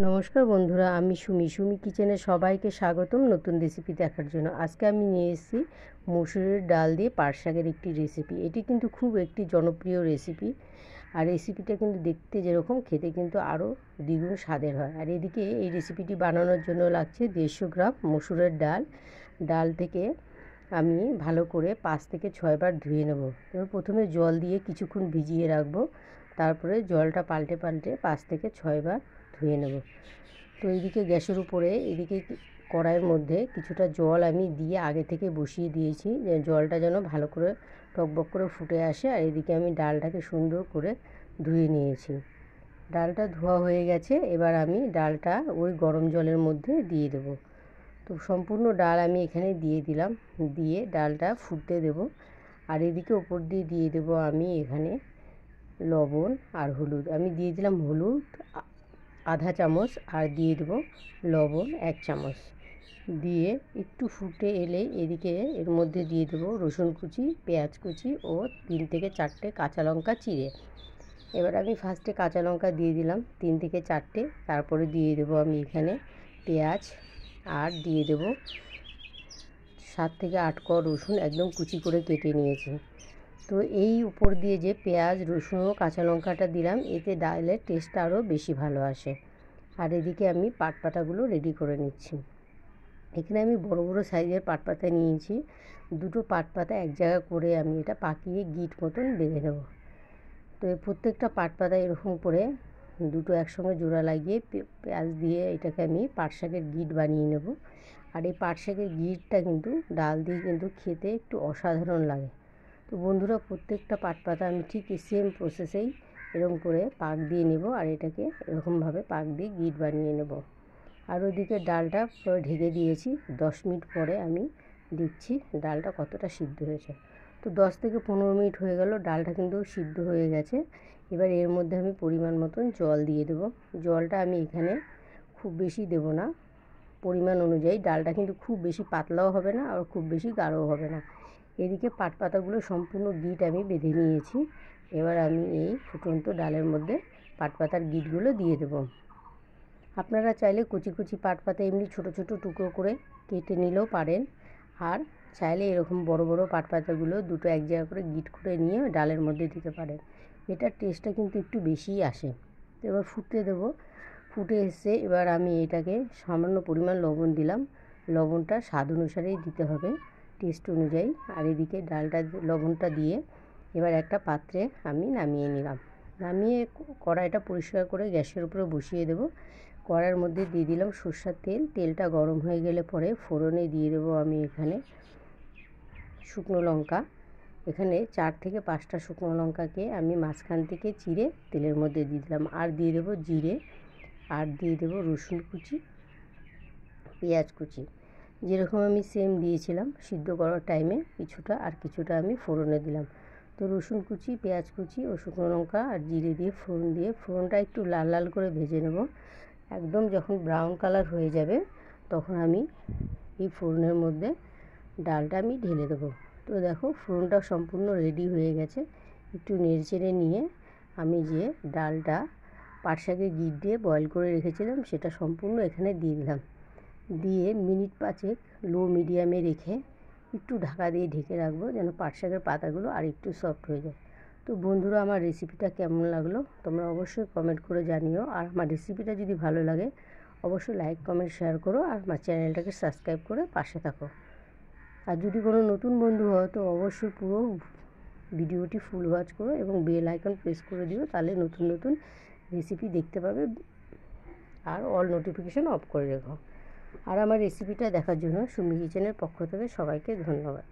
নমস্কার বন্ধুরা, আমি সুমি কিচেনে সবাইকে স্বাগতম নতুন রেসিপি দেখার জন্য। আজকে আমি নিয়ে এসেছি মসুরের ডাল দিয়ে পাট শাকের একটি রেসিপি। এটি কিন্তু খুব একটি জনপ্রিয় রেসিপি, আর রেসিপিটা কিন্তু দেখতে যেরকম খেতে কিন্তু আরও দ্বিগুণ স্বাদের হয়। আর এদিকে এই রেসিপিটি বানানোর জন্য লাগছে 150 গ্রাম মসুরের ডাল। ডাল থেকে আমি ভালো করে 5 থেকে 6 বার ধুয়ে নেব। এবার প্রথমে জল দিয়ে কিছুক্ষণ ভিজিয়ে রাখবো, তারপরে জলটা পাল্টে 5 থেকে 6 বার ধুয়ে নেব। তো এইদিকে গ্যাসের উপরে এদিকে কড়াইয়ের মধ্যে কিছুটা জল আমি দিয়ে আগে থেকে বসিয়ে দিয়েছি, যে জলটা যেন ভালো করে টকবক করে ফুটে আসে। আর এদিকে আমি ডালটাকে সুন্দর করে ধুয়ে নিয়েছি। ডালটা ধোয়া হয়ে গেছে, এবার আমি ডালটা ওই গরম জলের মধ্যে দিয়ে দেবো। তো সম্পূর্ণ ডাল আমি এখানে দিয়ে দিলাম, দিয়ে ডালটা ফুটতে দেব। আর এদিকে ওপর দিয়ে দিয়ে দেবো আমি এখানে লবণ আর হলুদ। আমি দিয়ে দিলাম হলুদ আধা চামচ, আর দিয়ে দেবো লবণ 1 চামচ। দিয়ে একটু ফুটে এলে এদিকে এর মধ্যে দিয়ে দেবো রসুন কুচি, পেঁয়াজ কুচি ও 3 থেকে 4টে কাঁচা লঙ্কা চিড়ে। এবার আমি ফার্স্টে কাঁচা লঙ্কা দিয়ে দিলাম 3 থেকে 4টে, তারপরে দিয়ে দেবো আমি এখানে পেঁয়াজ, আর দিয়ে দেবো 7 থেকে 8 কোয়া রসুন একদম কুচি করে কেটে নিয়েছি। তো এই উপর দিয়ে যে পেঁয়াজ, রসুন ও কাঁচা লঙ্কাটা দিলাম, এতে ডালের টেস্টটা আরও বেশি ভালো আসে। আর এদিকে আমি পাটপাতাগুলো রেডি করে নিচ্ছি। এখানে আমি বড় বড় সাইজের পাটপাতা নিয়েছি। দুটো পাটপাতা এক জায়গা করে আমি এটা পাকিয়ে গিট মতন বেঁধে নেব। তো এই প্রত্যেকটা পাটপাতা এরকম করে দুটো একসঙ্গে জোড়া লাগিয়ে পেঁয়াজ দিয়ে এটাকে আমি পাট শাকের গিট বানিয়ে নেব। আর এই পাট শাকের গিটটা কিন্তু ডাল দিয়ে কিন্তু খেতে একটু অসাধারণ লাগে। তো বন্ধুরা, প্রত্যেকটা পাটপাতা আমি ঠিক সেম প্রসেসেই এরকম করে পাক দিয়ে নেব, আর এটাকে এরকমভাবে পাক দিয়ে গিট বানিয়ে নেব। আর ওদিকে ডালটা পুরো ঢেকে দিয়েছি। 10 মিনিট পরে আমি দেখছি ডালটা কতটা সিদ্ধ হয়েছে। তো 10 থেকে 15 মিনিট হয়ে গেল, ডালটা কিন্তু সিদ্ধ হয়ে গেছে। এবার এর মধ্যে আমি পরিমাণ মতন জল দিয়ে দেব। জলটা আমি এখানে খুব বেশি দেব না, পরিমাণ অনুযায়ী। ডালটা কিন্তু খুব বেশি পাতলাও হবে না, আর খুব বেশি গাঢ়ও হবে না। এদিকে পাটপাতাগুলো সম্পূর্ণ গিট আমি বেঁধে নিয়েছি। এবার আমি এই ফুটন্ত ডালের মধ্যে পাটপাতার গিটগুলো দিয়ে দেব। আপনারা চাইলে কুচি কুচি পাটপাতা এমনি ছোট ছোট টুকরো করে কেটে নিলেও পারেন, আর চাইলে এরকম বড় বড় পাটপাতাগুলো দুটো এক জায়গা করে গিট করে নিয়ে ডালের মধ্যে দিতে পারেন। এটার টেস্টটা কিন্তু একটু বেশিই আসে। তো এবার ফুটতে দেবো। ফুটে এসে এবার আমি এটাকে সামান্য পরিমাণ লবণ দিলাম। লবণটা স্বাদ অনুসারেই দিতে হবে, টেস্ট অনুযায়ী। আর এদিকে ডালটা লবণটা দিয়ে এবার একটা পাত্রে আমি নামিয়ে নিলাম। নামিয়ে কড়াইটা পরিষ্কার করে গ্যাসের উপরে বসিয়ে দেবো। কড়াইয়ের মধ্যে দিয়ে দিলাম সরষের তেল। তেলটা গরম হয়ে গেলে পরে ফোড়নে দিয়ে দেবো আমি এখানে শুকনো লঙ্কা। এখানে 4 থেকে 5টা শুকনো লঙ্কাকে আমি মাঝখান থেকে চিড়ে তেলের মধ্যে দিয়ে দিলাম। আর দিয়ে দেবো জিরে, আর দিয়ে দেবো রসুন কুচি, পেঁয়াজ কুচি। যেরকম আমি সেম দিয়েছিলাম সিদ্ধ করার টাইমে, কিছুটা আর কিছুটা আমি ফোড়নে দিলাম। তো রসুন কুচি, পেঁয়াজ কুচি ও শুকনো লঙ্কা আর জিরে দিয়ে ফোড়নটা একটু লাল লাল করে ভেজে নেব। একদম যখন ব্রাউন কালার হয়ে যাবে, তখন আমি এই ফোড়নের মধ্যে ডালটা আমি ঢেলে দেবো। তো দেখো ফোড়নটা সম্পূর্ণ রেডি হয়ে গেছে। একটু নেড়েচেড়ে নিয়ে আমি যে ডালটা পাট শাকের গিট দিয়ে বয়েল করে রেখেছিলাম, সেটা সম্পূর্ণ এখানে দিয়ে দিলাম। দিয়ে মিনিট 5 লো মিডিয়ামে রেখে একটু ঢাকা দিয়ে ঢেকে রাখবো, যেন পাট শাকের পাতাগুলো আর একটু সফট হয়ে যায়। তো বন্ধুরা, আমার রেসিপিটা কেমন লাগলো তোমরা অবশ্যই কমেন্ট করে জানিও। আর আমার রেসিপিটা যদি ভালো লাগে অবশ্যই লাইক, কমেন্ট, শেয়ার করো, আর আমার চ্যানেলটাকে সাবস্ক্রাইব করে পাশে থাকো। আর যদি কোনো নতুন বন্ধু হয় তো অবশ্যই পুরো ভিডিওটি ফুল ওয়াচ করো এবং বেল আইকন প্রেস করে দিও, তাহলে নতুন নতুন রেসিপি দেখতে পাবে। আর অল নোটিফিকেশান অফ করে রেখো। আর আমার রেসিপিটা দেখার জন্য সুমি কিচেনের পক্ষ থেকে সবাইকে ধন্যবাদ।